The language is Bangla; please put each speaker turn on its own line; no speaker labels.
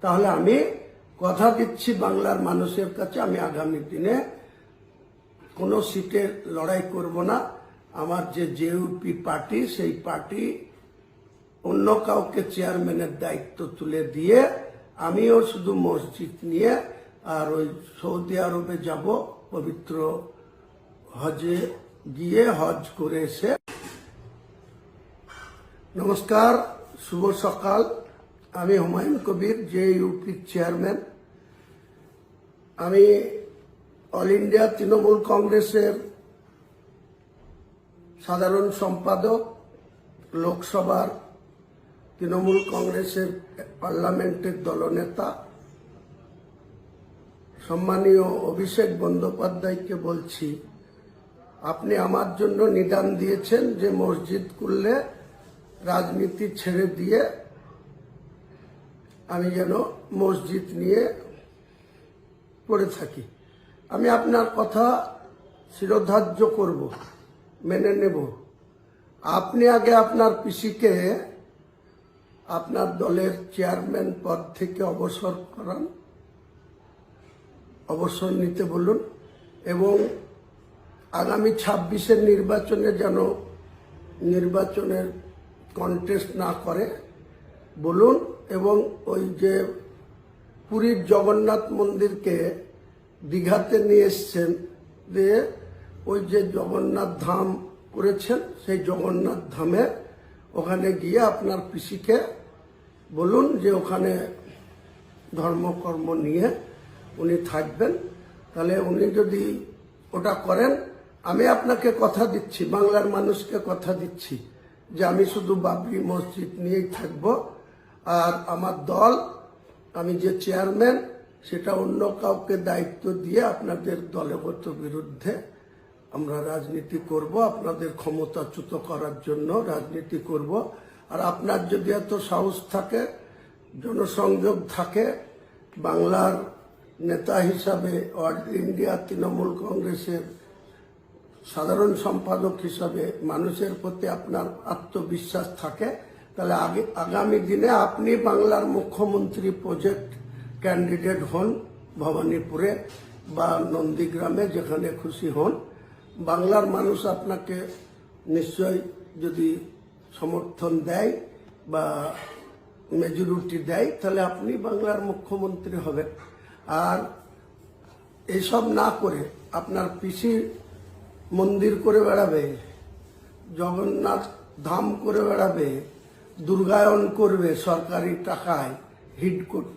তাহলে আমি কথা দিচ্ছি বাংলার মানুষের কাছে, আমি আগামী দিনে কোনো সিটে লড়াই করব না। আমার যে জেইউপি পার্টি, সেই পার্টি অন্য কাউকে চেয়ারম্যানের দায়িত্ব তুলে দিয়ে আমিও শুধু মসজিদ নিয়ে আর ওই সৌদি আরবে যাব, পবিত্র হজে গিয়ে হজ করে এসে। নমস্কার, শুভ সকাল। আমি হুমায়ুন কবির, জেইউপির চেয়ারম্যান। আমি অল ইন্ডিয়া তৃণমূল কংগ্রেসের সাধারণ সম্পাদক, লোকসভার তৃণমূল কংগ্রেসের পার্লামেন্টের দলনেতা। সম্মানীয় অভিষেক বন্দ্যোপাধ্যায়কে বলছি, আপনি আমার জন্য নিদান দিয়েছেন যে মসজিদ করলে রাজনীতি ছেড়ে দিয়ে আমি যেন মসজিদ নিয়ে পড়ে থাকি। আমি আপনার কথা শিরোধার্য করব, মেনে নেব। আপনি আগে আপনার পিসিকে আপনার দলের চেয়ারম্যান পদ থেকে অবসর করান, অবসর নিতে বলুন, এবং আগামী 26-এর নির্বাচনে যেন নির্বাচনের কন্টেস্ট না করে বলুন। এবং ওই যে পুরীর জগন্নাথ মন্দিরকে দীঘাতে নিয়ে এসছেন, দিয়ে ওই যে জগন্নাথ ধাম করেছেন, সেই জগন্নাথ ধামে ওখানে গিয়ে আপনার পিসিকে বলুন যে ওখানে ধর্মকর্ম নিয়ে উনি থাকবেন। তাহলে উনি যদি ওটা করেন, আমি আপনাকে কথা দিচ্ছি, বাংলার মানুষকে কথা দিচ্ছি যে আমি শুধু বাবরি মসজিদ নিয়েই থাকব। আর আমার দল, আমি যে চেয়ারম্যান, সেটা অন্য কাউকে দায়িত্ব দিয়ে আপনাদের দলগত বিরুদ্ধে আমরা রাজনীতি করব, আপনাদের ক্ষমতাচ্যুত করার জন্য রাজনীতি করব। আর আপনার যদি এত সাহস থাকে, জনসংযোগ থাকে, বাংলার নেতা হিসাবে, অল ইন্ডিয়া তৃণমূল কংগ্রেসের সাধারণ সম্পাদক হিসাবে মানুষের প্রতি আপনার আত্মবিশ্বাস থাকে, তাহলে আগামী দিনে আপনি বাংলার মুখ্যমন্ত্রী প্রজেক্ট ক্যান্ডিডেট হন, ভবানীপুরে বা নন্দীগ্রামে, যেখানে খুশি হন। বাংলার মানুষ আপনাকে নিশ্চয় যদি সমর্থন দেয় বা মেজরিটি দেয়, তাহলে আপনি বাংলার মুখ্যমন্ত্রী হবেন। আর এইসব না করে আপনার পিসি মন্দির করে বেড়াবে, জগন্নাথ ধাম করে বেড়াবে, দুর্গায়ন করবে সরকারি টাকায়, হিট করবে।